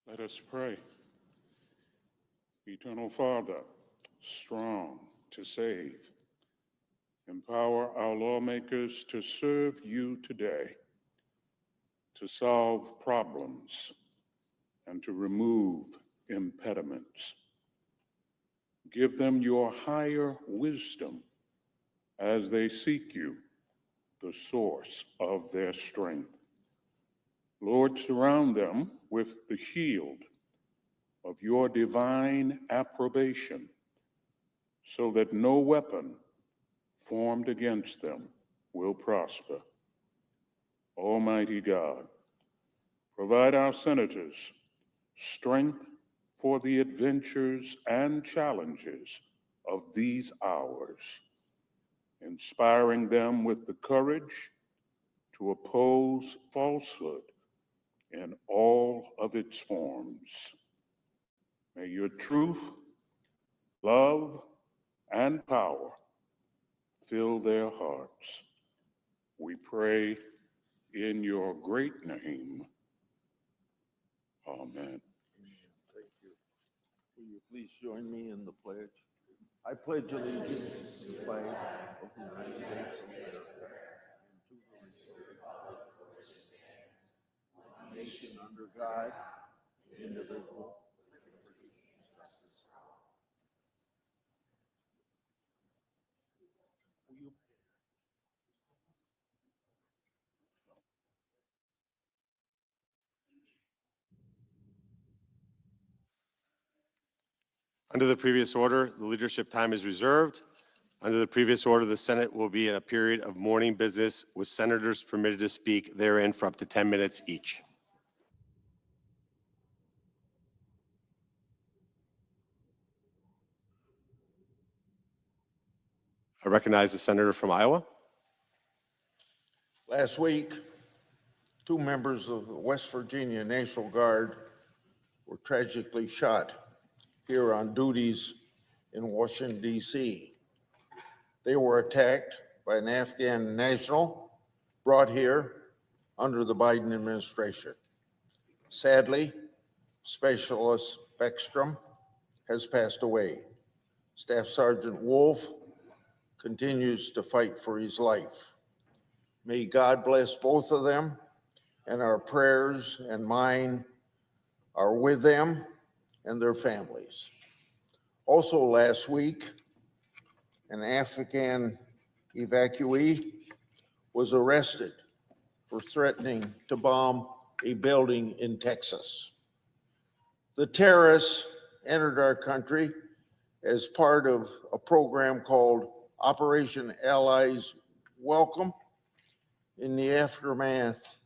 Let us pray. Eternal Father, strong to save, empower our lawmakers to serve you today, to solve problems and to remove impediments. Give them your higher wisdom as they seek you, the source of their strength. Lord, surround them with the shield of your divine approbation, so that no weapon formed against them will prosper. Almighty God, provide our senators strength for the adventures and challenges of these hours, inspiring them with the courage to oppose falsehood in all of its forms. May your truth, love, and power fill their hearts. We pray in your great name. Amen. Thank you. Will you please join me in the pledge? I pledge allegiance to the flag of the United States of America and to the republic for which it stands, one nation under God, indivisible, with liberty and justice for all. Will you Under the previous order, the leadership time is reserved. Under the previous order, the Senate will be in a period of morning business with senators permitted to speak therein for up to 10 minutes each. I recognize the senator from Iowa. Last week, two members of the West Virginia National Guard were tragically shot here on duties in Washington, D.C. They were attacked by an Afghan national brought here under the Biden administration. Sadly, Specialist Beckstrom has passed away. Staff Sergeant Wolf continues to fight for his life. May God bless both of them, and our prayers and mine are with them and their families. Also last week, an Afghan evacuee was arrested for threatening to bomb a building in Texas. The terrorists entered our country as part of a program called Operation Allies Welcome in the aftermath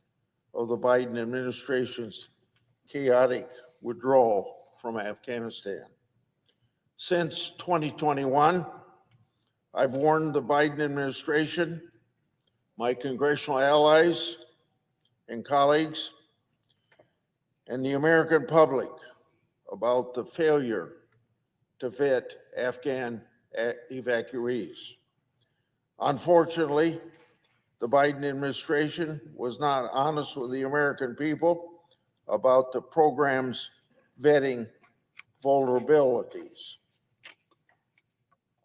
of the Biden administration's chaotic withdrawal from Afghanistan. Since 2021, I've warned the Biden administration, my congressional allies and colleagues, and the American public about the failure to vet Afghan evacuees. Unfortunately, the Biden administration was not honest with the American people about the program's vetting vulnerabilities.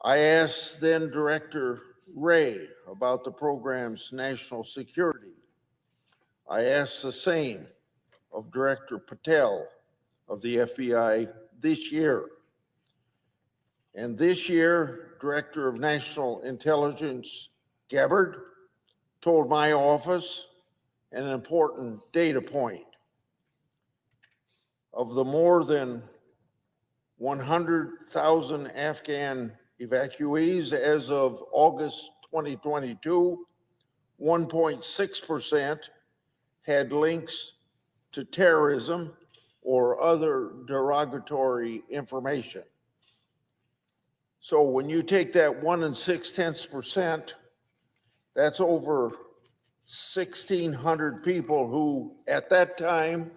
I asked then Director Wray about the program's national security. I asked the same of Director Patel of the FBI this year. And this year, Director of National Intelligence Gabbard told my office an important data point. Of the more than 100,000 Afghan evacuees as of August 2022, 1.6% had links to terrorism or other derogatory information. So when you take that 1 6/10%, that's over 1,600 people who, at that time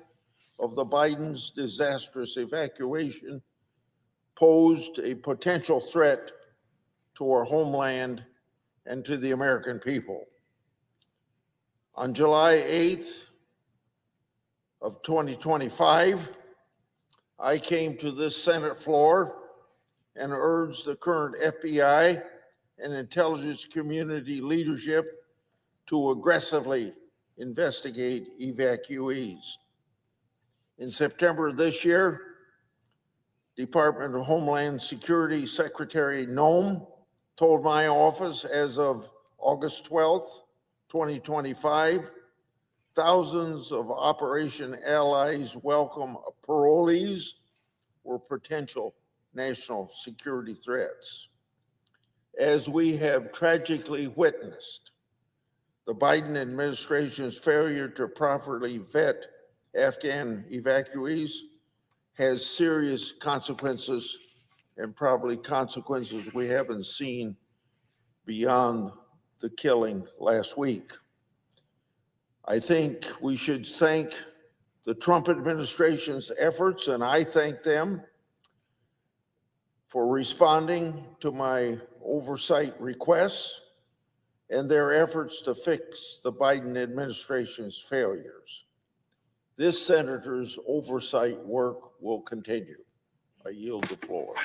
of the Biden's disastrous evacuation, posed a potential threat to our homeland and to the American people. On July 8th of 2025, I came to this Senate floor and urged the current FBI and intelligence community leadership to aggressively investigate evacuees. In September of this year, Department of Homeland Security Secretary Nome told my office as of August 12th, 2025, thousands of Operation Allies welcome parolees were potential national security threats. As we have tragically witnessed, the Biden administration's failure to properly vet Afghan evacuees has serious consequences, and probably consequences we haven't seen beyond the killing last week. I think we should thank the Trump administration's efforts, and I thank them for responding to my oversight requests and their efforts to fix the Biden administration's failures. This senator's oversight work will continue. I yield the floor.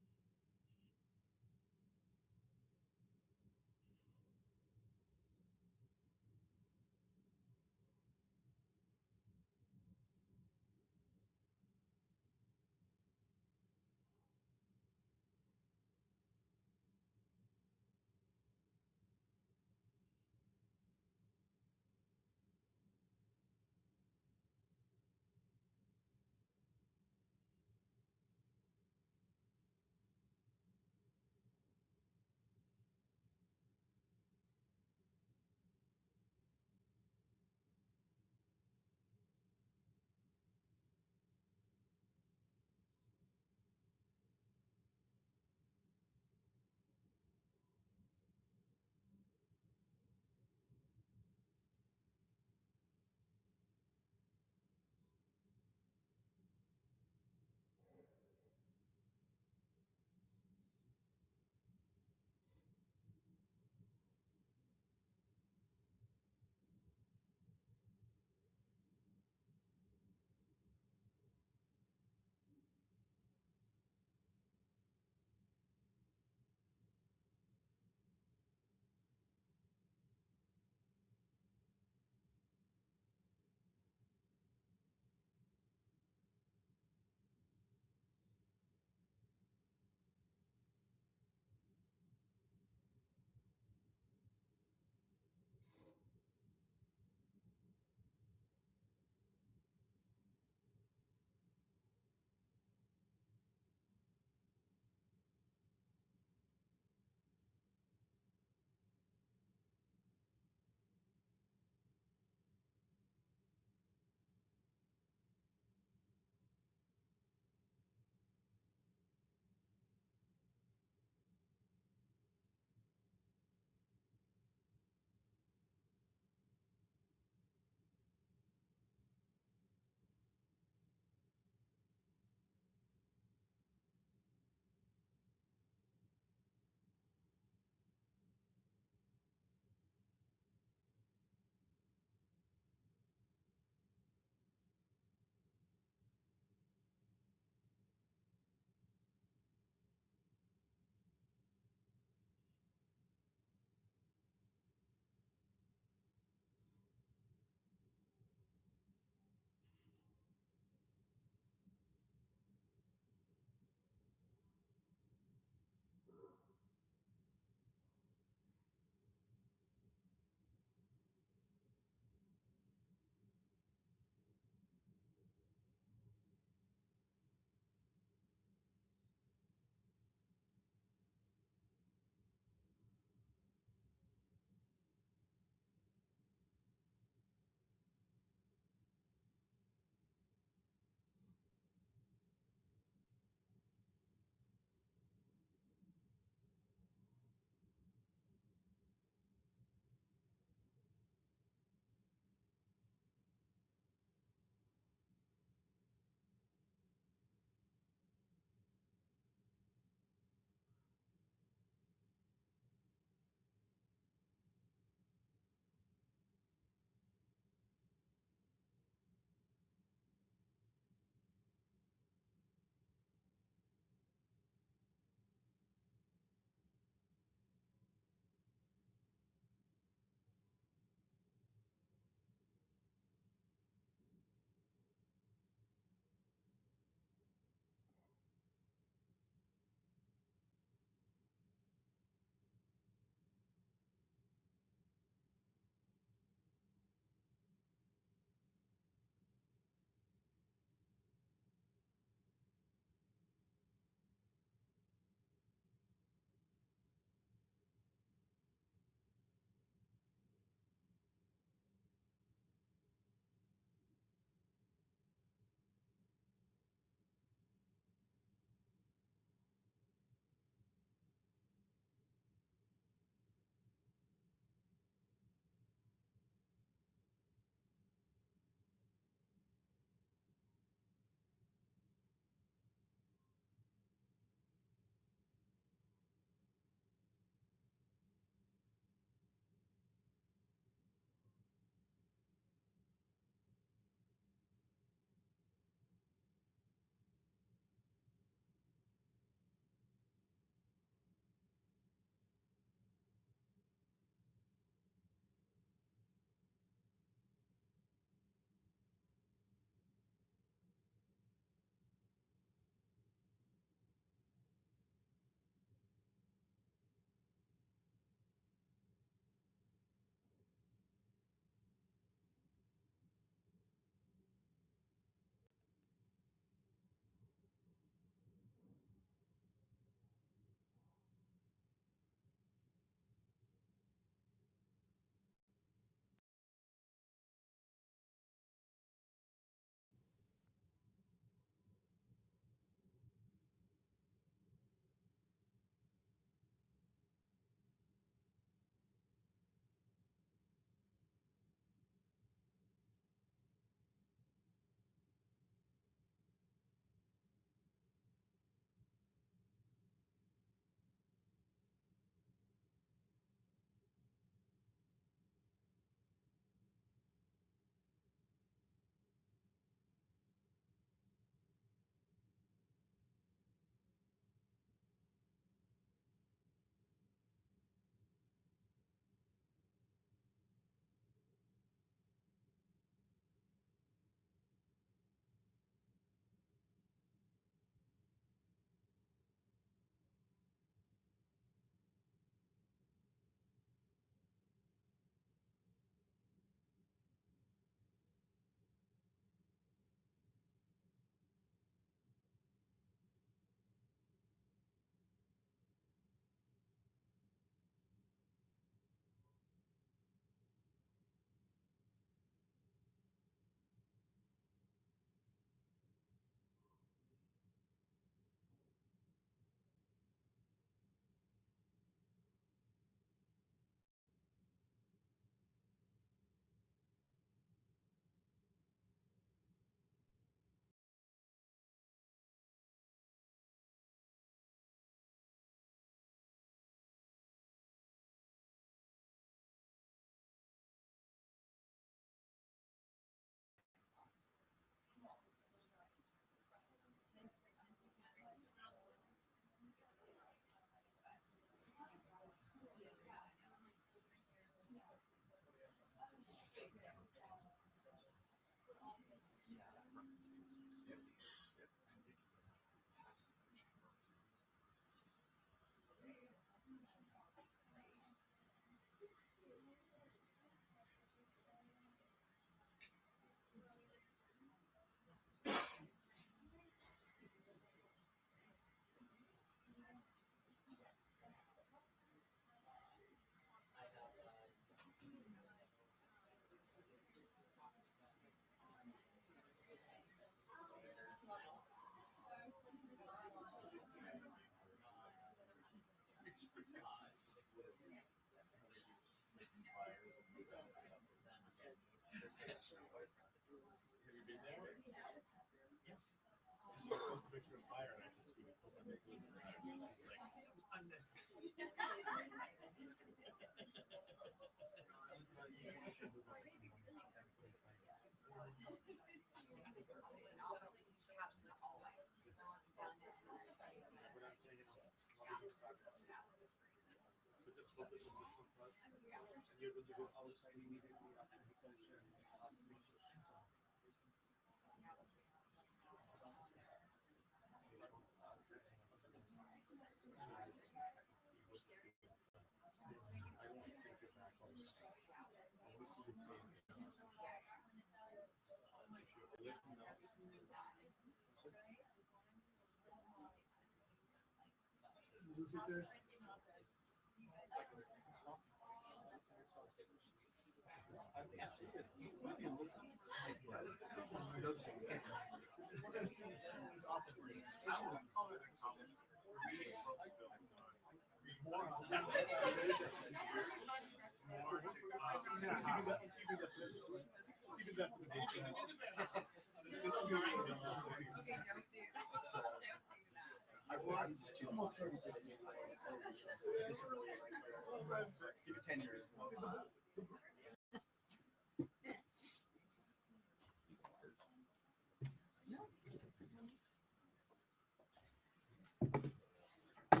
All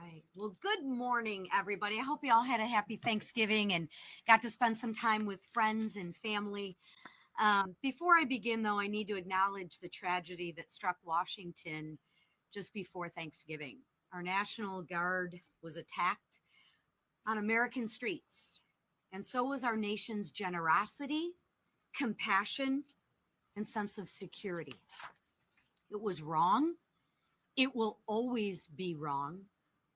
right. Well, good morning, everybody. I hope you all had a happy Thanksgiving and got to spend some time with friends and family. Before I begin, though, I need to acknowledge the tragedy that struck Washington just before Thanksgiving. Our National Guard was attacked on American streets, and so was our nation's generosity, compassion, and sense of security. It was wrong. It will always be wrong.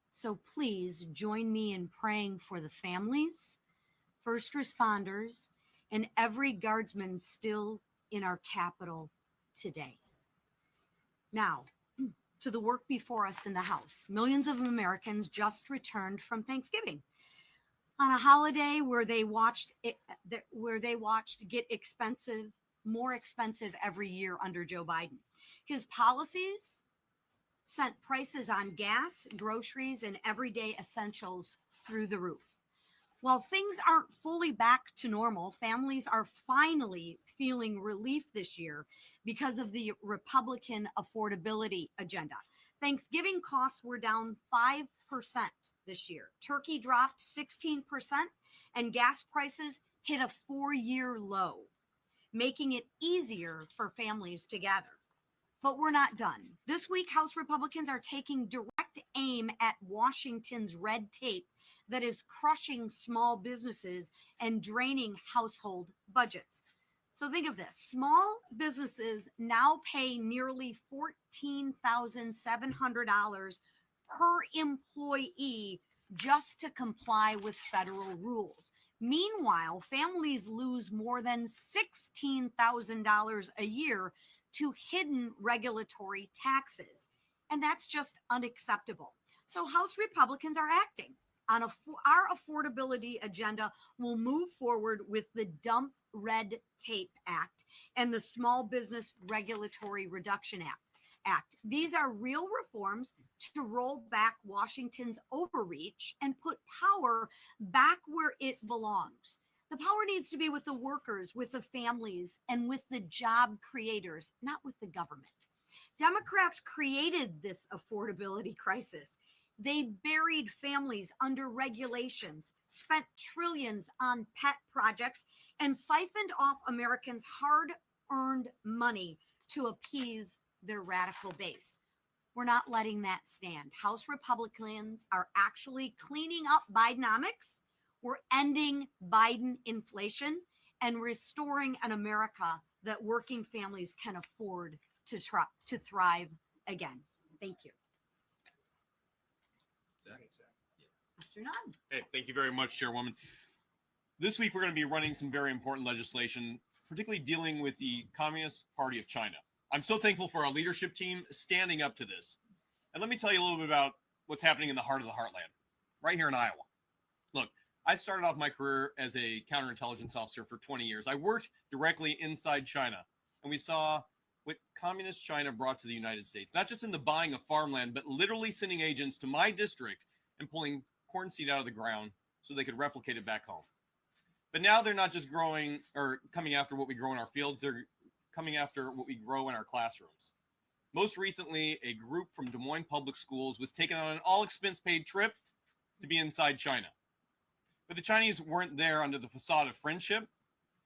So please join me in praying for the families, first responders, and every guardsman still in our capital today. Now, to the work before us in the House. Millions of Americans just returned from Thanksgiving on a holiday where they watched get expensive, more expensive every year under Joe Biden. His policies sent prices on gas, groceries, and everyday essentials through the roof. While things aren't fully back to normal, families are finally feeling relief this year because of the Republican affordability agenda. Thanksgiving costs were down 5% this year. Turkey dropped 16%, and gas prices hit a 4-year low, making it easier for families to gather. But we're not done. This week, House Republicans are taking direct aim at Washington's red tape that is crushing small businesses and draining household budgets. So think of this. Small businesses now pay nearly $14,700 per employee just to comply with federal rules. Meanwhile, families lose more than $16,000 a year to hidden regulatory taxes. And that's just unacceptable. So House Republicans are acting on our affordability agenda. Will move forward with the Dump Red Tape Act and the Small Business Regulatory Reduction Act. These are real reforms to roll back Washington's overreach and put power back where it belongs. The power needs to be with the workers, with the families, and with the job creators, not with the government. Democrats created this affordability crisis. They buried families under regulations, spent trillions on pet projects, and siphoned off Americans' hard earned money to appease their radical base. We're not letting that stand. House Republicans are actually cleaning up Bidenomics. We're ending Biden inflation and restoring an America that working families can afford to thrive again. Thank you. Mr. Nunn. Hey, thank you very much, Chairwoman. This week, we're going to be running some very important legislation, particularly dealing with the Communist Party of China. I'm so thankful for our leadership team standing up to this. And let me tell you a little bit about what's happening in the heart of the heartland, right here in Iowa. Look, I started off my career as a counterintelligence officer for 20 years. I worked directly inside China, and we saw what Communist China brought to the United States, not just in the buying of farmland, but literally sending agents to my district and pulling corn seed out of the ground so they could replicate it back home. But now they're not just growing or coming after what we grow in our fields, they're coming after what we grow in our classrooms. Most recently, a group from Des Moines Public Schools was taken on an all-expense-paid trip to be inside China. But the Chinese weren't there under the facade of friendship.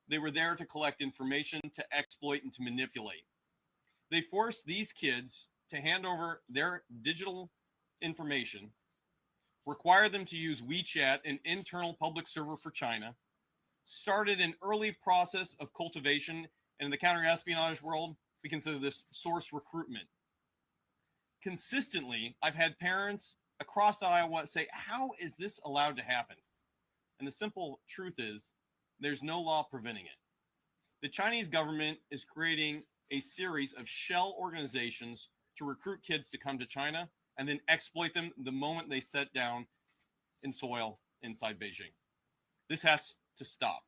They were there to collect information, to exploit, and to manipulate. They forced these kids to hand over their digital information, require them to use WeChat, an internal public server for China, started an early process of cultivation, and in the counterespionage world, we consider this source recruitment. Consistently, I've had parents across Iowa say, how is this allowed to happen? And the simple truth is, there's no law preventing it. The Chinese government is creating a series of shell organizations to recruit kids to come to China and then exploit them the moment they set down in soil inside Beijing. This has to stop.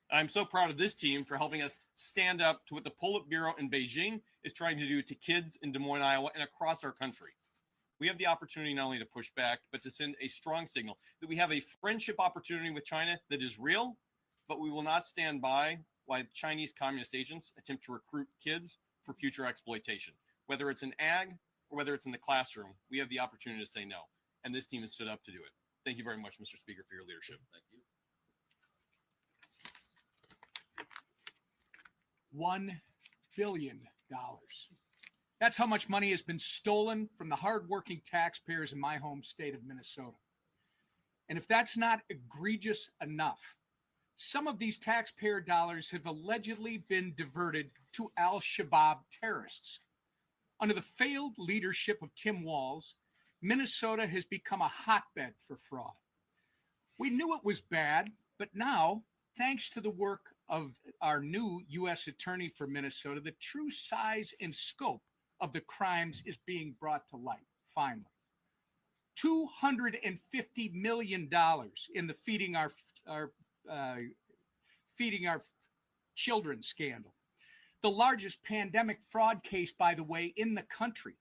And I'm so proud of this team for helping us stand up to what the Politburo in Beijing is trying to do to kids in Des Moines, Iowa, and across our country. We have the opportunity not only to push back, but to send a strong signal that we have a friendship opportunity with China that is real, but we will not stand by while Chinese communist agents attempt to recruit kids for future exploitation. Whether it's in ag or whether it's in the classroom, we have the opportunity to say no. And this team has stood up to do it. Thank you very much, Mr. Speaker, for your leadership. Thank you. $1 billion. That's how much money has been stolen from the hardworking taxpayers in my home state of Minnesota. And if that's not egregious enough, some of these taxpayer dollars have allegedly been diverted to al-Shabaab terrorists. Under the failed leadership of Tim Walz, Minnesota has become a hotbed for fraud. We knew it was bad, but now, thanks to the work of our new U.S. Attorney for Minnesota, the true size and scope of the crimes is being brought to light, finally. $250 million in the feeding our children scandal. The largest pandemic fraud case, by the way, in the country.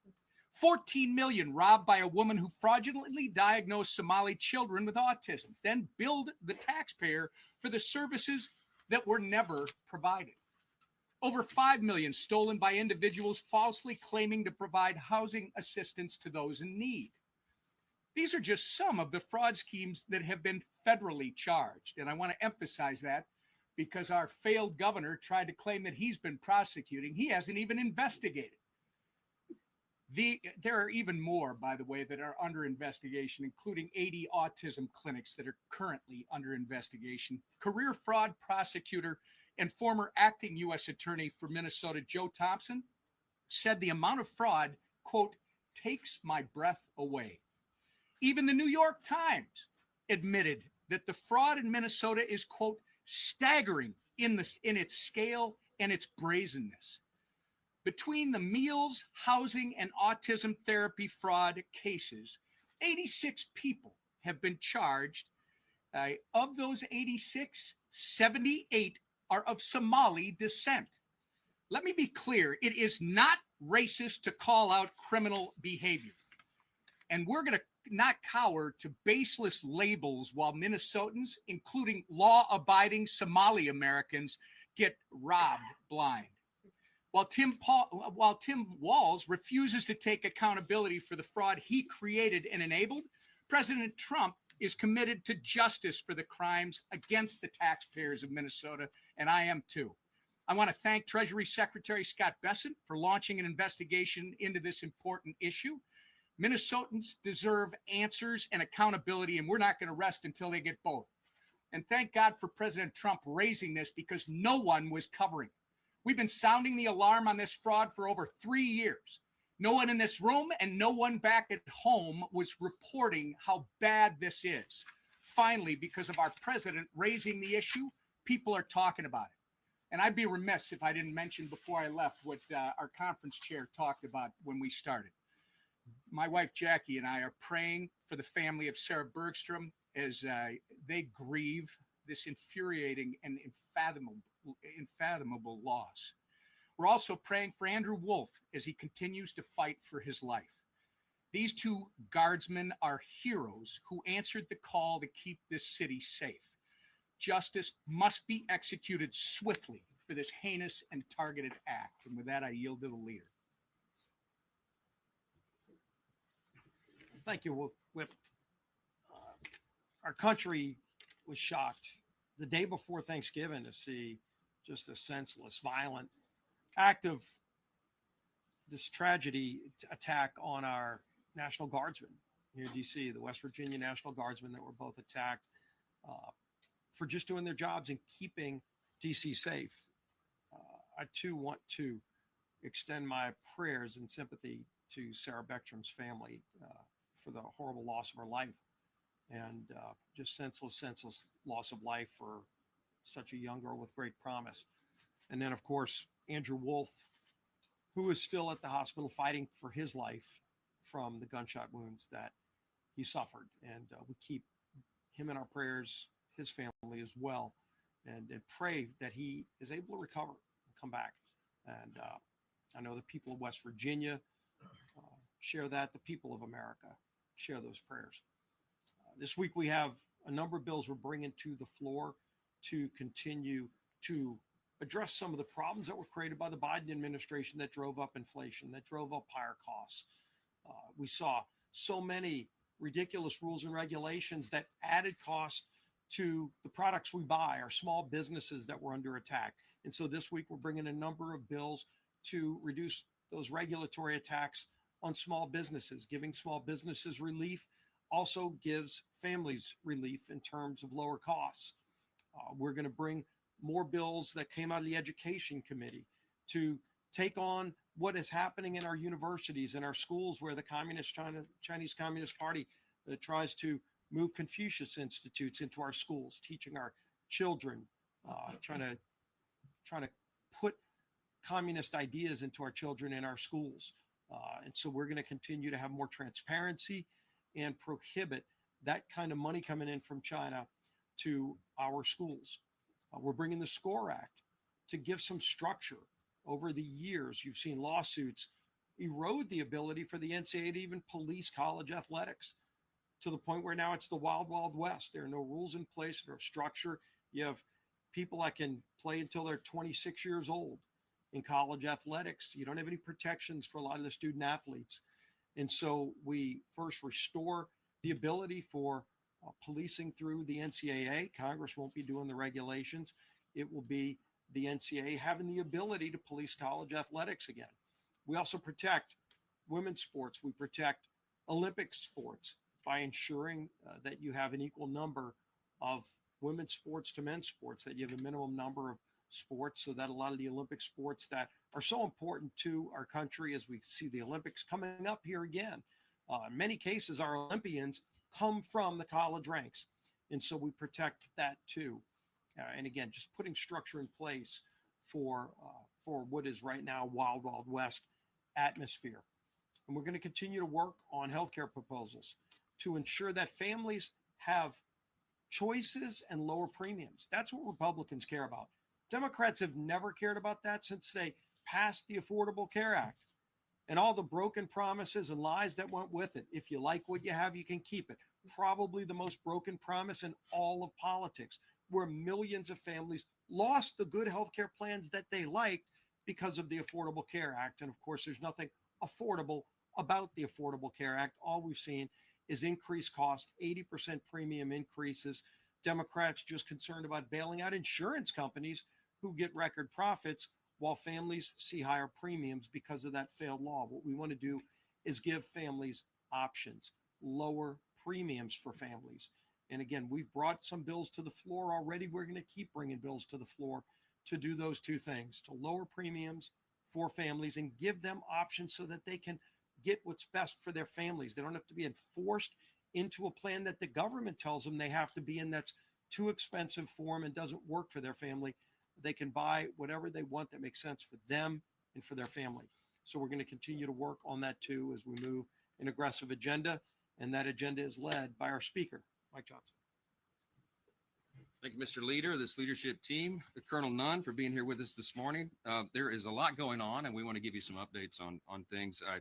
14 million robbed by a woman who fraudulently diagnosed Somali children with autism, then billed the taxpayer for the services that were never provided. Over 5 million stolen by individuals falsely claiming to provide housing assistance to those in need. These are just some of the fraud schemes that have been federally charged. And I want to emphasize that because our failed governor tried to claim that he's been prosecuting. He hasn't even investigated. There are even more, by the way, that are under investigation, including 80 autism clinics that are currently under investigation. Career fraud prosecutor and former acting U.S. Attorney for Minnesota, Joe Thompson, said the amount of fraud, quote, takes my breath away. Even the New York Times admitted that the fraud in Minnesota is, quote, staggering in its scale and its brazenness. Between the meals, housing, and autism therapy fraud cases, 86 people have been charged. Of those 86, 78 are of Somali descent. Let me be clear, it is not racist to call out criminal behavior. And we're going to not cower to baseless labels while Minnesotans, including law-abiding Somali Americans, get robbed blind. While Tim Walz refuses to take accountability for the fraud he created and enabled, President Trump is committed to justice for the crimes against the taxpayers of Minnesota, and I am too. I want to thank Treasury Secretary Scott Bessent for launching an investigation into this important issue. Minnesotans deserve answers and accountability, and we're not going to rest until they get both. And thank God for President Trump raising this, because no one was covering. We've been sounding the alarm on this fraud for over 3 years. No one in this room and no one back at home was reporting how bad this is. Finally, because of our president raising the issue, people are talking about it. And I'd be remiss if I didn't mention before I left what our conference chair talked about when we started. My wife Jackie and I are praying for the family of Sarah Bergstrom as they grieve this infuriating and unfathomable loss. We're also praying for Andrew Wolf as he continues to fight for his life. These two guardsmen are heroes who answered the call to keep this city safe. Justice must be executed swiftly for this heinous and targeted act. And with that, I yield to the leader. Thank you, Whip. Our country was shocked the day before Thanksgiving to see just a senseless, violent act of this tragedy attack on our National Guardsmen here in D.C., the West Virginia National Guardsmen that were both attacked for just doing their jobs and keeping D.C. safe. I too want to extend my prayers and sympathy to Sarah Bergstrom's family for the horrible loss of her life, and just senseless loss of life for such a young girl with great promise. And then, of course, Andrew Wolf, who is still at the hospital fighting for his life from the gunshot wounds that he suffered. And we keep him in our prayers, his family as well, and pray that he is able to recover and come back. And I know the people of West Virginia share that. The people of America share those prayers. This week we have a number of bills we're bringing to the floor to continue to address some of the problems that were created by the Biden administration that drove up inflation, that drove up higher costs. We saw so many ridiculous rules and regulations that added cost to the products we buy, our small businesses that were under attack. And so this week we're bringing a number of bills to reduce those regulatory attacks on small businesses. Giving small businesses relief also gives families relief in terms of lower costs. We're going to bring more bills that came out of the Education Committee to take on what is happening in our universities and our schools, where the Chinese Communist Party tries to move Confucius Institutes into our schools, teaching our children, trying to put communist ideas into our children in our schools. And so we're going to continue to have more transparency and prohibit that kind of money coming in from China to our schools. We're bringing the SCORE Act to give some structure. Over the years, you've seen lawsuits erode the ability for the NCAA to even police college athletics, to the point where now it's the wild, wild west. There are no rules in place, no structure. You have people that can play until they're 26 years old in college athletics. You don't have any protections for a lot of the student athletes. And so we first restore the ability for policing through the NCAA. Congress won't be doing the regulations. It will be the NCAA having the ability to police college athletics again. We also protect women's sports. We protect Olympic sports by ensuring that you have an equal number of women's sports to men's sports, that you have a minimum number of sports, so that a lot of the Olympic sports that are so important to our country, as we see the Olympics coming up here again. In many cases, our Olympians come from the college ranks. And so we protect that too. And again, just putting structure in place for what is right now wild, wild west atmosphere. And we're going to continue to work on healthcare proposals to ensure that families have choices and lower premiums. That's what Republicans care about. Democrats have never cared about that since they passed the Affordable Care Act and all the broken promises and lies that went with it. If you like what you have, you can keep it. Probably the most broken promise in all of politics, where millions of families lost the good healthcare plans that they liked because of the Affordable Care Act. And of course, there's nothing affordable about the Affordable Care Act. All we've seen is increased cost, 80% premium increases. Democrats just concerned about bailing out insurance companies who get record profits while families see higher premiums because of that failed law. What we want to do is give families options, lower premiums for families. And again, we've brought some bills to the floor already. We're going to keep bringing bills to the floor to do those two things, to lower premiums for families and give them options so that they can get what's best for their families. They don't have to be enforced into a plan that the government tells them they have to be in, that's too expensive for them and doesn't work for their family. They can buy whatever they want that makes sense for them and for their family. So we're going to continue to work on that too as we move an aggressive agenda. And that agenda is led by our speaker, Mike Johnson. Thank you, Mr. Leader, this leadership team, Colonel Nunn, for being here with us this morning. There is a lot going on, and we want to give you some updates on things. I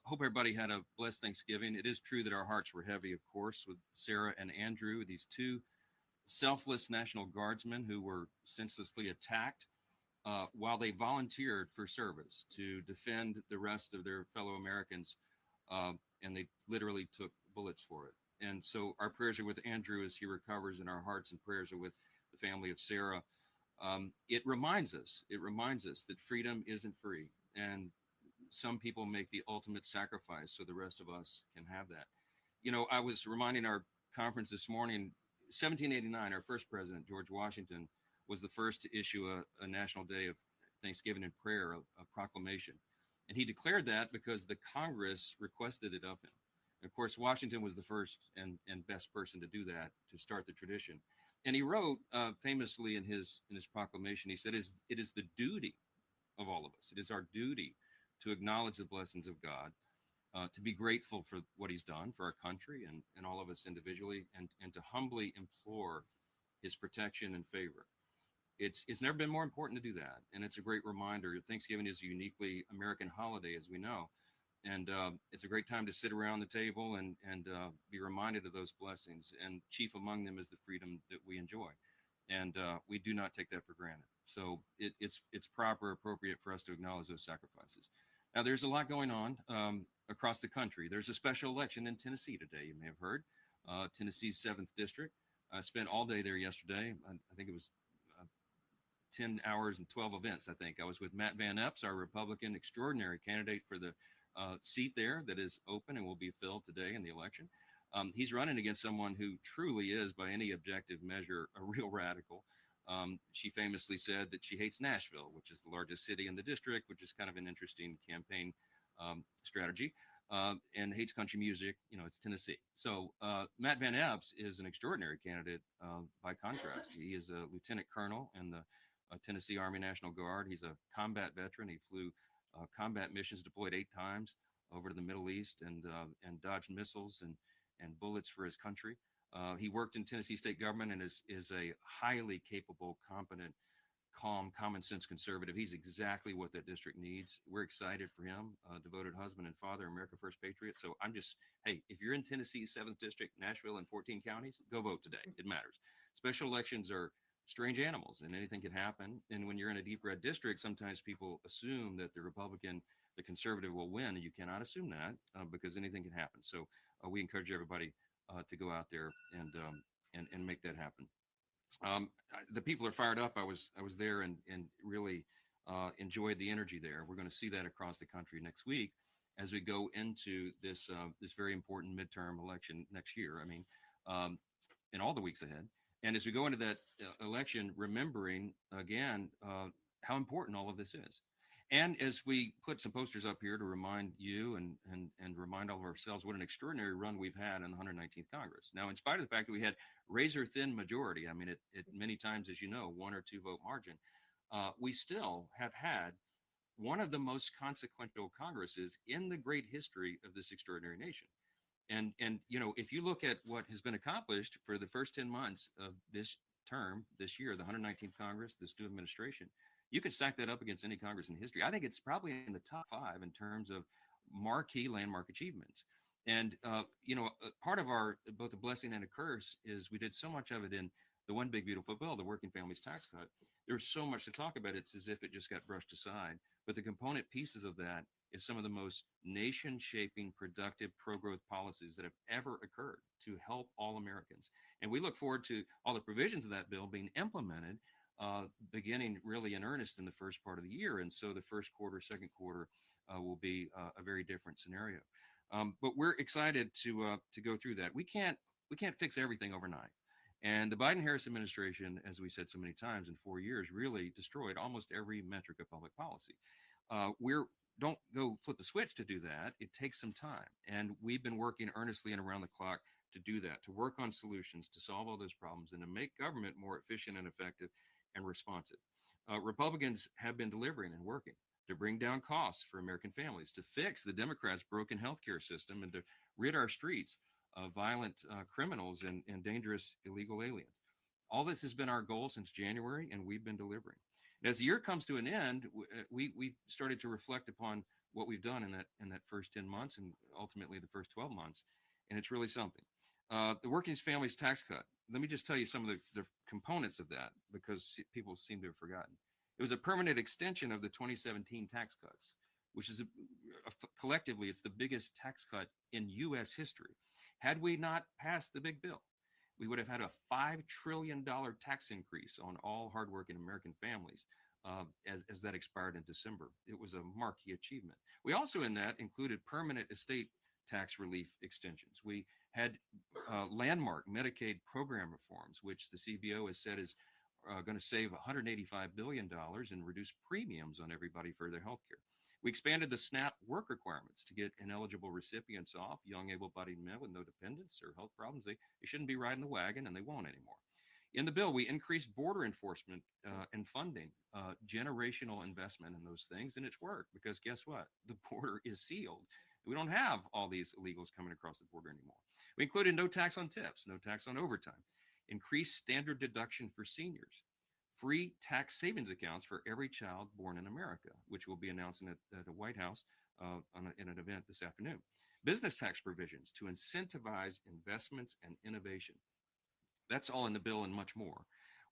hope everybody had a blessed Thanksgiving. It is true that our hearts were heavy, of course, with Sarah and Andrew, these two selfless National Guardsmen who were senselessly attacked while they volunteered for service to defend the rest of their fellow Americans, and they literally took bullets for it. And so our prayers are with Andrew as he recovers, and our hearts and prayers are with the family of Sarah. It reminds us that freedom isn't free, and some people make the ultimate sacrifice so the rest of us can have that. You know, I was reminding our conference this morning, 1789, our first president, George Washington, was the first to issue a national day of Thanksgiving and prayer, a proclamation. And he declared that because the Congress requested it of him. Of course, Washington was the first and best person to do that, to start the tradition. And he wrote famously in his proclamation, he said, it is the duty of all of us. It is our duty to acknowledge the blessings of God, to be grateful for what he's done for our country and all of us individually, and to humbly implore his protection and favor. It's never been more important to do that. And it's a great reminder. Thanksgiving is a uniquely American holiday, as we know. And it's a great time to sit around the table and be reminded of those blessings. And chief among them is the freedom that we enjoy. And we do not take that for granted. So it's proper, appropriate for us to acknowledge those sacrifices. Now, there's a lot going on across the country. There's a special election in Tennessee today, you may have heard. Tennessee's 7th District. I spent all day there yesterday. I think it was 10 hours and 12 events, I think. I was with Matt Van Epps, our Republican extraordinary candidate for the seat there that is open and will be filled today in the election. He's running against someone who truly is, by any objective measure, a real radical. She famously said that she hates Nashville, which is the largest city in the district, which is kind of an interesting campaign strategy, and hates country music. You know, it's Tennessee. So Matt Van Epps is an extraordinary candidate by contrast. He is a lieutenant colonel in the Tennessee Army National Guard. He's a combat veteran. He flew combat missions, deployed 8 times over to the Middle East, and dodged missiles and bullets for his country. He worked in Tennessee state government and is a highly capable, competent, calm, common sense conservative. He's exactly what that district needs. We're excited for him, devoted husband and father, America First Patriot. So hey, if you're in Tennessee's 7th District, Nashville, and 14 counties, go vote today. It matters. Special elections are strange animals, and anything can happen. And when you're in a deep red district, sometimes people assume that the Republican, the conservative will win, and you cannot assume that because anything can happen. So we encourage everybody to go out there and make that happen. The people are fired up. I was there and really enjoyed the energy there. We're going to see that across the country next week as we go into this very important midterm election next year. I mean, and all the weeks ahead. And as we go into that election, remembering again how important all of this is. And as we put some posters up here to remind you and remind all of ourselves what an extraordinary run we've had in the 119th Congress. Now, in spite of the fact that we had razor thin majority, I mean, it many times, as you know, 1 or 2 vote margin, we still have had one of the most consequential Congresses in the great history of this extraordinary nation. And you know, if you look at what has been accomplished for the first 10 months of this term, this year, the 119th Congress, this new administration, you could stack that up against any Congress in history. I think it's probably in the top 5 in terms of marquee landmark achievements. And, you know, part of our, both a blessing and a curse is we did so much of it in the One Big Beautiful Bill, the working families tax cut. There's so much to talk about. It's as if it just got brushed aside. But the component pieces of that is some of the most nation-shaping, productive, pro-growth policies that have ever occurred to help all Americans. And we look forward to all the provisions of that bill being implemented beginning really in earnest in the first part of the year. And so the first quarter, second quarter will be a very different scenario. But we're excited to go through that. We can't fix everything overnight. And the Biden-Harris administration, as we said so many times, in 4 years, really destroyed almost every metric of public policy. We're don't go flip a switch to do that. It takes some time. And we've been working earnestly and around the clock to do that, to work on solutions, to solve all those problems, and to make government more efficient and effective and responsive. Republicans have been delivering and working to bring down costs for American families, to fix the Democrats' broken healthcare system, and to rid our streets of violent criminals and dangerous illegal aliens. All this has been our goal since January, and we've been delivering. And as the year comes to an end, we started to reflect upon what we've done in that first 10 months and ultimately the first 12 months, and it's really something. The Working Families Tax Cut. Let me just tell you some of the components of that, because people seem to have forgotten. It was a permanent extension of the 2017 tax cuts, which is collectively, it's the biggest tax cut in U.S. history. Had we not passed the big bill, we would have had a $5 trillion tax increase on all hardworking American families as that expired in December. It was a marquee achievement. We also in that included permanent estate tax relief extensions. We had landmark Medicaid program reforms, which the CBO has said is going to save $185 billion and reduce premiums on everybody for their health care. We expanded the SNAP work requirements to get ineligible recipients off, young able-bodied men with no dependents or health problems. They shouldn't be riding the wagon, and they won't anymore. In the bill, we increased border enforcement and funding, generational investment in those things, and it's worked because guess what? The border is sealed. We don't have all these illegals coming across the border anymore. We included no tax on tips, no tax on overtime, increased standard deduction for seniors, free tax savings accounts for every child born in America, which will be announced at the White House in an event this afternoon. Business tax provisions to incentivize investments and innovation. That's all in the bill and much more.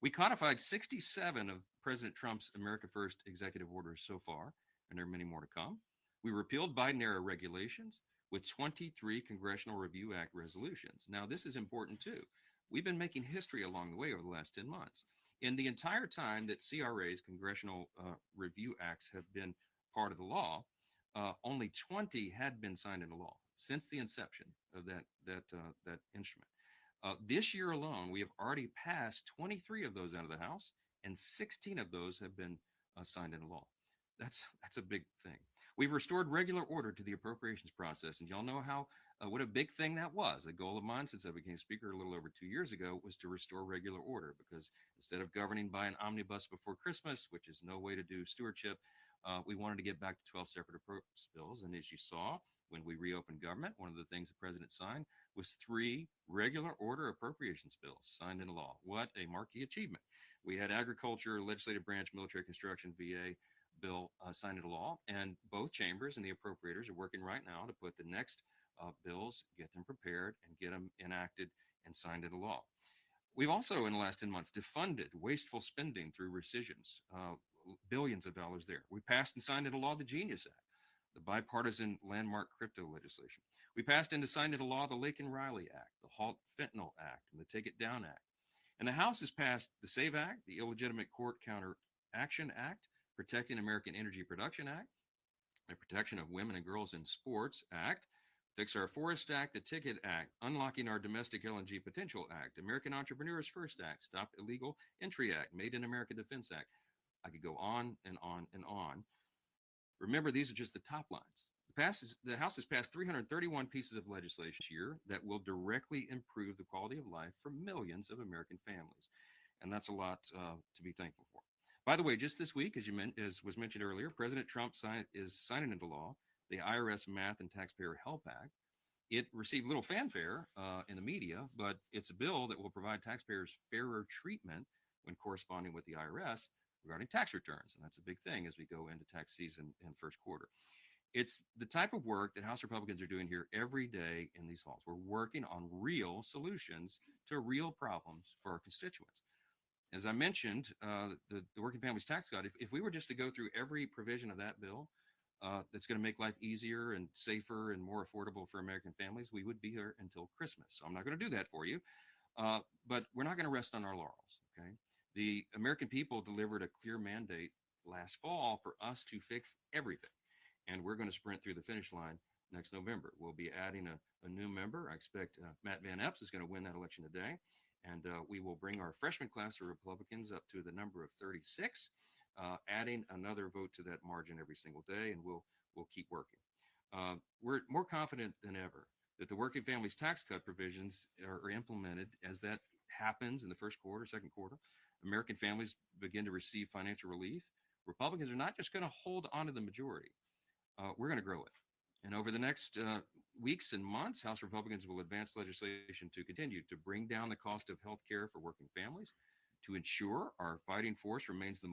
We codified 67 of President Trump's America First executive orders so far, and there are many more to come. We repealed Biden-era regulations with 23 Congressional Review Act resolutions. Now, this is important too. We've been making history along the way over the last 10 months. In the entire time that CRAs, Congressional Review Acts, have been part of the law, only 20 had been signed into law since the inception of that instrument. This year alone, we have already passed 23 of those out of the House, and 16 of those have been signed into law. That's a big thing. We've restored regular order to the appropriations process, and y'all know how what a big thing that was. A goal of mine since I became Speaker a little over 2 years ago was to restore regular order, because instead of governing by an omnibus before Christmas, which is no way to do stewardship, we wanted to get back to 12 separate appropriations bills. And as you saw, when we reopened government, one of the things the president signed was 3 regular order appropriations bills signed into law. What a marquee achievement. We had agriculture, legislative branch, military construction, VA bill signed into law, and both chambers and the appropriators are working right now to put the next bills, get them prepared, and get them enacted and signed into law. We've also, in the last 10 months, defunded wasteful spending through rescissions, billions of dollars there. We passed and signed into law the Genius Act, the bipartisan landmark crypto legislation. We passed and signed into law the Laken-Riley Act, the Halt Fentanyl Act, and the Take It Down Act. And the House has passed the SAVE Act, the Illegitimate Court Counter Action Act, Protecting American Energy Production Act, the Protection of Women and Girls in Sports Act, Fix Our Forest Act, the Ticket Act, Unlocking Our Domestic LNG Potential Act, American Entrepreneurs First Act, Stop Illegal Entry Act, Made in America Defense Act. I could go on and on and on. Remember, these are just the top lines. The House has passed 331 pieces of legislation this year that will directly improve the quality of life for millions of American families. And that's a lot to be thankful for. By the way, just this week, as was mentioned earlier, President Trump is signing into law the IRS Math and Taxpayer Help Act. It received little fanfare in the media, but it's a bill that will provide taxpayers fairer treatment when corresponding with the IRS regarding tax returns. And that's a big thing as we go into tax season in first quarter. It's the type of work that House Republicans are doing here every day in these halls. We're working on real solutions to real problems for our constituents. As I mentioned, the Working Families Tax Cut, if we were just to go through every provision of that bill that's going to make life easier and safer and more affordable for American families, we would be here until Christmas. So I'm not going to do that for you, but we're not going to rest on our laurels, okay? The American people delivered a clear mandate last fall for us to fix everything. And we're going to sprint through the finish line next November. We'll be adding a new member. I expect Matt Van Epps is going to win that election today. And we will bring our freshman class of Republicans up to the number of 36, adding another vote to that margin every single day, and we'll keep working. We're more confident than ever that the working families tax cut provisions are implemented. As that happens in the first quarter, second quarter, American families begin to receive financial relief. Republicans are not just going to hold on to the majority. We're going to grow it. And over the next weeks and months, House Republicans will advance legislation to continue to bring down the cost of health care for working families, to ensure our fighting force remains the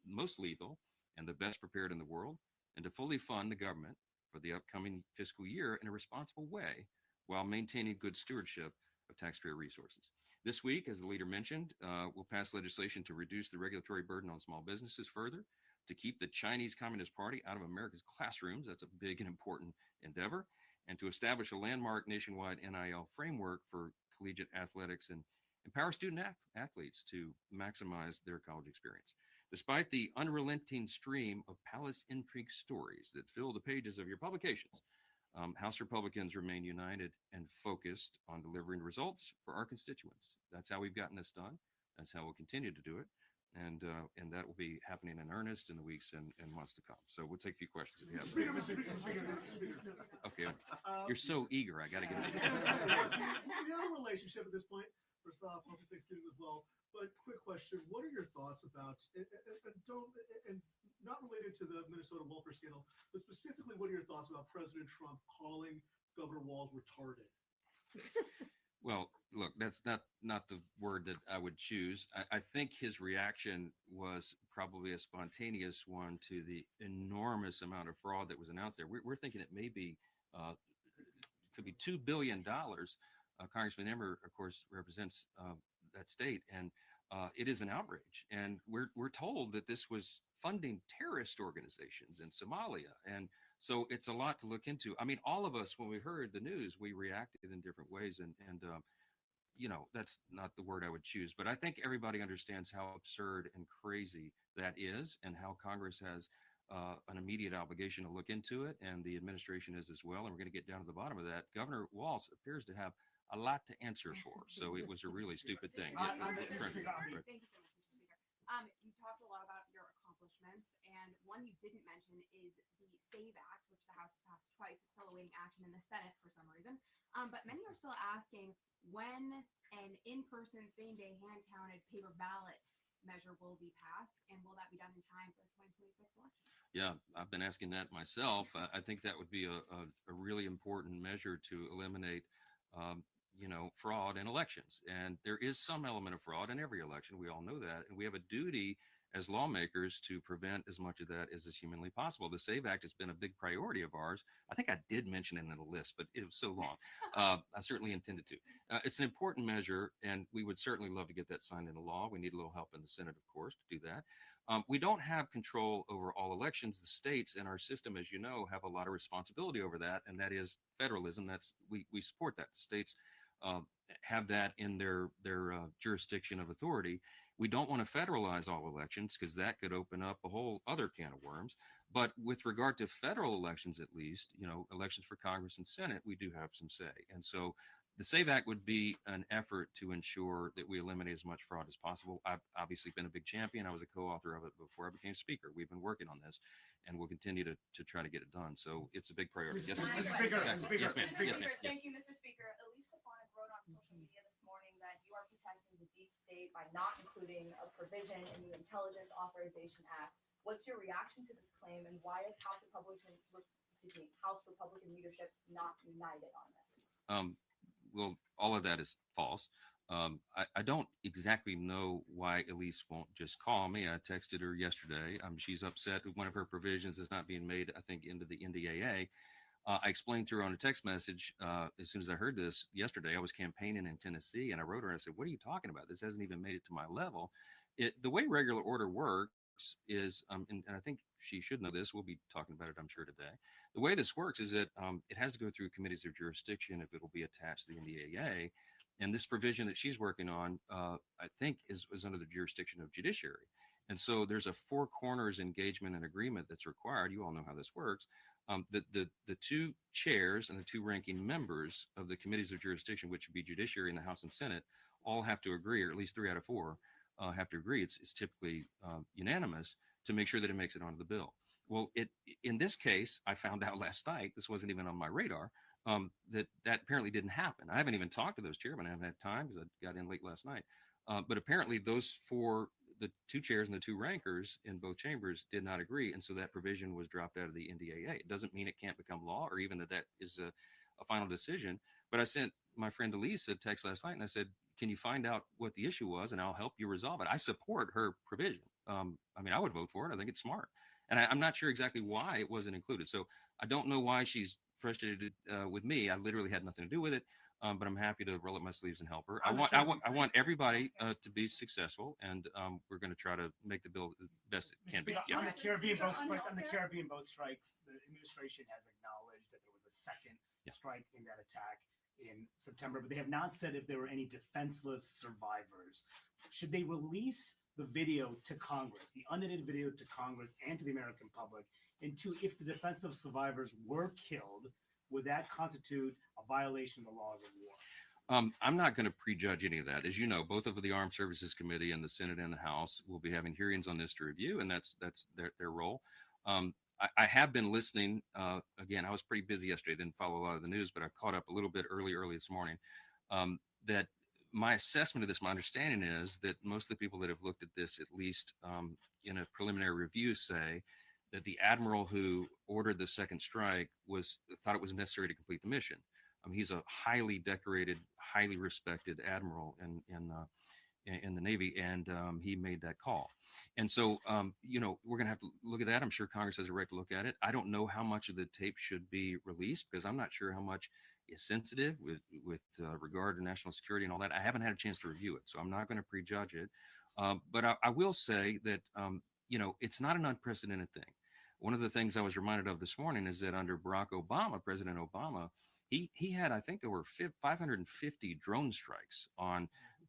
most lethal and the best prepared in the world, and to fully fund the government for the upcoming fiscal year in a responsible way while maintaining good stewardship of taxpayer resources. This week, as the leader mentioned, we'll pass legislation to reduce the regulatory burden on small businesses further, to keep the Chinese Communist Party out of America's classrooms. That's a big and important endeavor. And to establish a landmark nationwide NIL framework for collegiate athletics and empower student athletes to maximize their college experience. Despite the unrelenting stream of palace intrigue stories that fill the pages of your publications, House Republicans remain united and focused on delivering results for our constituents. That's how we've gotten this done. That's how we'll continue to do it. And that will be happening in earnest in the weeks and months to come. So we'll take a few questions if you have them. Okay, you're so eager. I got to get it. We have a relationship at this point. First off, happy Thanksgiving as well. But quick question: what are your thoughts about and not related to the Minnesota welfare scandal, but specifically, what are your thoughts about President Trump calling Governor Walz retarded? Well, look, that's not the word that I would choose. I think his reaction was probably a spontaneous one to the enormous amount of fraud that was announced there. We're thinking it may be, could be $2 billion. Congressman Emmer, of course, represents that state, and it is an outrage. And we're told that this was funding terrorist organizations in Somalia. And so it's a lot to look into. I mean, all of us, when we heard the news, we reacted in different ways. And you know, that's not the word I would choose. But I think everybody understands how absurd and crazy that is, and how Congress has an immediate obligation to look into it. And the administration is as well. And we're going to get down to the bottom of that. Governor Walz appears to have a lot to answer for. So it was a really stupid thing. Thank you so much, Mr. Speaker. You talked a lot about your accomplishments, and one you didn't mention is the SAVE Act, which the House passed twice. It's still awaiting action in the Senate for some reason. But many are still asking when an in-person, same-day, hand-counted paper ballot measure will be passed, and will that be done in time for the 2026 election? Yeah, I've been asking that myself. I think that would be a really important measure to eliminate fraud in elections. And there is some element of fraud in every election. We all know that. And we have a duty as lawmakers to prevent as much of that as is humanly possible. The SAVE Act has been a big priority of ours. I think I did mention it in the list, but it was so long. I certainly intended to. It's an important measure, and we would certainly love to get that signed into law. We need a little help in the Senate, of course, to do that. We don't have control over all elections. The states in our system, as you know, have a lot of responsibility over that, and that is federalism. We support that. The states have that in their jurisdiction of authority. We don't want to federalize all elections because that could open up a whole other can of worms. But with regard to federal elections, at least, elections for Congress and Senate, we do have some say. And so the SAVE Act would be an effort to ensure that we eliminate as much fraud as possible. I've obviously been a big champion. I was a co-author of it before I became speaker. We've been working on this, and we'll continue to try to get it done. So it's a big priority. Yes, ma'am. Mr. Speaker, Yes, Mr. yes, ma'am. Speaker, Yes, ma'am. thank you, Mr. Speaker. Elisa Stefanik wrote on social media this morning that you are protecting the deep state by not including a provision in the Intelligence Authorization Act. What's your reaction to this claim, and why is House Republican leadership not united on this? Well, all of that is false. I don't exactly know why Elise won't just call me. I texted her yesterday. She's upset that one of her provisions is not being made, I think, into the NDAA. I explained to her on a text message as soon as I heard this yesterday. I was campaigning in Tennessee, and I wrote her and I said, "What are you talking about? This hasn't even made it to my level." The way regular order works is, and I think she should know this, we'll be talking about it, I'm sure, today. The way this works is that it has to go through committees of jurisdiction if it will be attached to the NDAA. And this provision that she's working on, I think, is under the jurisdiction of judiciary. And so there's a four corners engagement and agreement that's required. You all know how this works. The two chairs and the two ranking members of the committees of jurisdiction, which would be judiciary in the House and Senate, all have to agree, or at least 3 out of 4 have to agree. It's typically unanimous to make sure that it makes it onto the bill. Well, in this case, I found out last night, this wasn't even on my radar, that apparently didn't happen. I haven't even talked to those chairmen. I haven't had time because I got in late last night. But apparently those 4, the 2 chairs and the 2 rankers in both chambers did not agree. And so that provision was dropped out of the NDAA. It doesn't mean it can't become law or even that is a final decision. But I sent my friend Elise a text last night and I said, can you find out what the issue was and I'll help you resolve it. I support her provision. I mean, I would vote for it. I think it's smart. And I'm not sure exactly why it wasn't included. So I don't know why she's frustrated with me. I literally had nothing to do with it. But I'm happy to roll up my sleeves and help her. I want everybody to be successful, and we're going to try to make the bill the best it can be. On the Caribbean boat strikes, the administration has acknowledged that there was a second strike in that attack in September, but they have not said if there were any defenseless survivors. Should they release the video to Congress, the unedited video to Congress and to the American public? And 2, if the defenseless survivors were killed, would that constitute a violation of the laws of war? I'm not going to prejudge any of that. As you know, both of the Armed Services Committee and the Senate and the House will be having hearings on this to review, and that's their role. I have been listening. Again, I was pretty busy yesterday, didn't follow a lot of the news, but I caught up a little bit early this morning. That my assessment of this, my understanding is that most of the people that have looked at this, at least in a preliminary review, say that the admiral who ordered the second strike thought it was necessary to complete the mission. He's a highly decorated, highly respected admiral in the Navy, and he made that call. And so, we're going to have to look at that. I'm sure Congress has a right to look at it. I don't know how much of the tape should be released because I'm not sure how much is sensitive with regard to national security and all that. I haven't had a chance to review it, so I'm not going to prejudge it. But I will say that, it's not an unprecedented thing. One of the things I was reminded of this morning is that under Barack Obama, President Obama, he had, I think, over 550 drone strikes on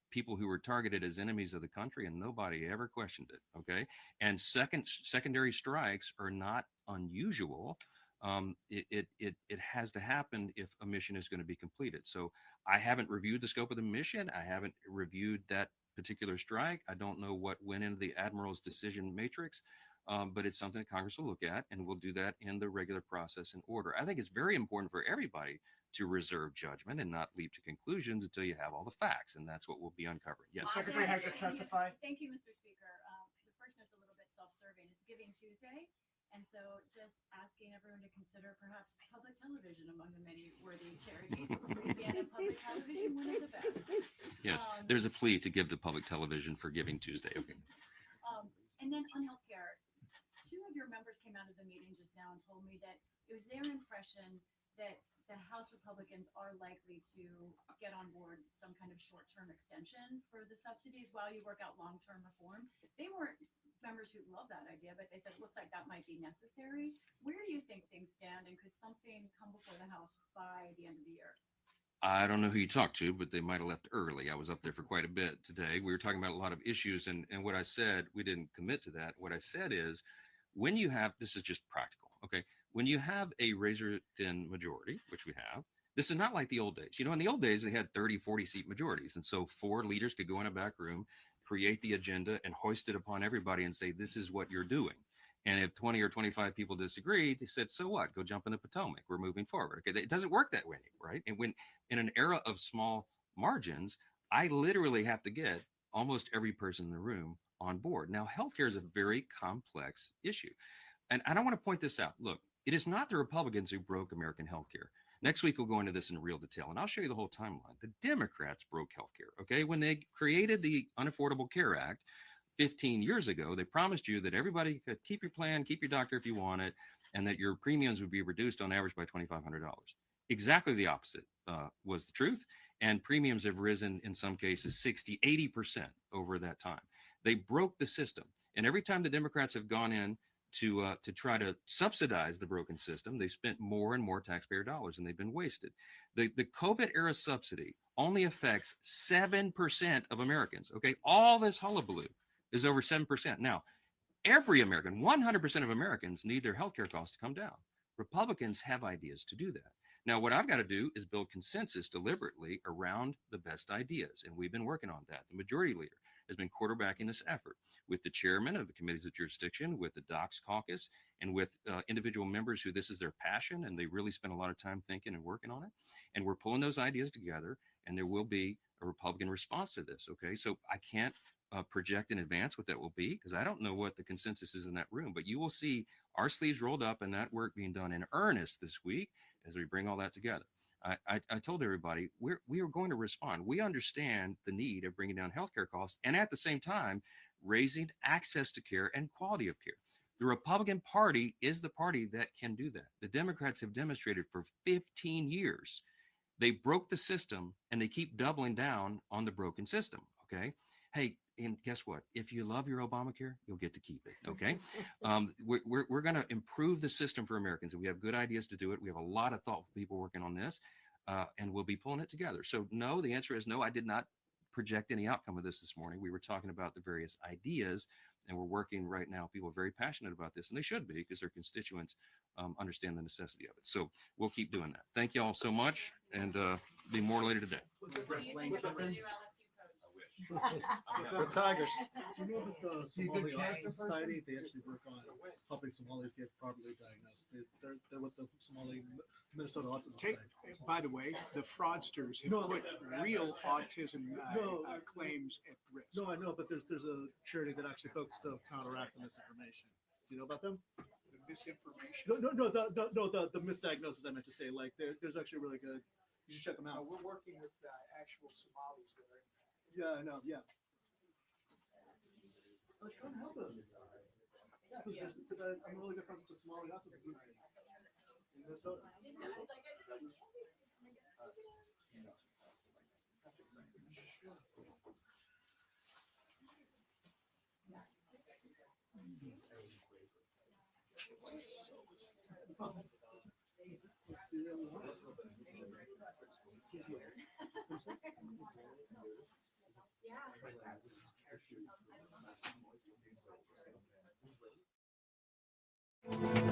people who were targeted as enemies of the country, and nobody ever questioned it. Okay, and secondary strikes are not unusual. It has to happen if a mission is going to be completed. So I haven't reviewed the scope of the mission. I haven't reviewed that particular strike. I don't know what went into the admiral's decision matrix. But it's something that Congress will look at, and we'll do that in the regular process and order. I think it's very important for everybody to reserve judgment and not leap to conclusions until you have all the facts, and that's what we'll be uncovering. Yes. Secretary Hecker testified. Thank you, Mr. Speaker. The first note's a little bit self-serving. It's Giving Tuesday, and so just asking everyone to consider perhaps public television among the many worthy charities. Louisiana Public Television, one of the best. Yes, there's a plea to give to public television for Giving Tuesday. Okay. And then on healthcare, 2 of your members came out of the meeting just now and told me that it was their impression that the House Republicans are likely to get on board some kind of short-term extension for the subsidies while you work out long-term reform. They weren't members who love that idea, but they said it looks like that might be necessary. Where do you think things stand, and could something come before the House by the end of the year? I don't know who you talked to, but they might have left early. I was up there for quite a bit today. We were talking about a lot of issues, and what I said, we didn't commit to that. What I said is, when you have, this is just practical, okay? When you have a razor-thin majority, which we have, this is not like the old days. In the old days, they had 30, 40-seat majorities, and so 4 leaders could go in a back room, create the agenda, and hoist it upon everybody and say, this is what you're doing. And if 20 or 25 people disagreed, they said, so what? Go jump in the Potomac. We're moving forward. Okay, it doesn't work that way, right? And when in an era of small margins, I literally have to get almost every person in the room on board. Now, healthcare is a very complex issue. And I don't want to point this out. Look, it is not the Republicans who broke American healthcare. Next week, we'll go into this in real detail, and I'll show you the whole timeline. The Democrats broke healthcare, okay? When they created the Unaffordable Care Act 15 years ago, they promised you that everybody could keep your plan, keep your doctor if you want it, and that your premiums would be reduced on average by $2,500. Exactly the opposite was the truth, and premiums have risen in some cases 60, 80% over that time. They broke the system, and every time the Democrats have gone in to try to subsidize the broken system. They've spent more and more taxpayer dollars, and they've been wasted. The COVID era subsidy only affects 7% of Americans. Okay, all this hullabaloo is over 7%. Now, every American, 100% of Americans need their healthcare costs to come down. Republicans have ideas to do that. Now, what I've got to do is build consensus deliberately around the best ideas, and we've been working on that. The majority leader has been quarterbacking this effort with the chairman of the committees of jurisdiction, with the Docs Caucus, and with individual members who this is their passion, and they really spend a lot of time thinking and working on it. And we're pulling those ideas together, and there will be a Republican response to this, okay? So I can't project in advance what that will be, because I don't know what the consensus is in that room, but you will see our sleeves rolled up and that work being done in earnest this week as we bring all that together. I told everybody we are going to respond. We understand the need of bringing down healthcare costs and at the same time raising access to care and quality of care. The Republican Party is the party that can do that. The Democrats have demonstrated for 15 years they broke the system and they keep doubling down on the broken system. Okay. Hey, and guess what? If you love your Obamacare, you'll get to keep it. Okay. We're going to improve the system for Americans, and we have good ideas to do it. We have a lot of thoughtful people working on this, and we'll be pulling it together. So no, the answer is no, I did not project any outcome of this morning. We were talking about the various ideas, and we're working right now. People are very passionate about this, and they should be, because their constituents understand the necessity of it. So we'll keep doing that. Thank you all so much, and be more later today. The Tigers. Do you know that the Somali Autism Society, they actually work on helping Somalis get properly diagnosed? They're with the Somali Minnesota Autism Society. By the way, the fraudsters have put real autism claims at risk. No, I know, but there's a charity that actually focuses to counteract the misinformation. Do you know about them? The misinformation. The misdiagnosis. I meant to say, like, there's actually really good. You should check them out. We're working with actual Somalis that are. Yeah, I know. Yeah. I was trying to help them. Yeah, because I'm really good friends with the Somali Autism Society in Minnesota. Yeah.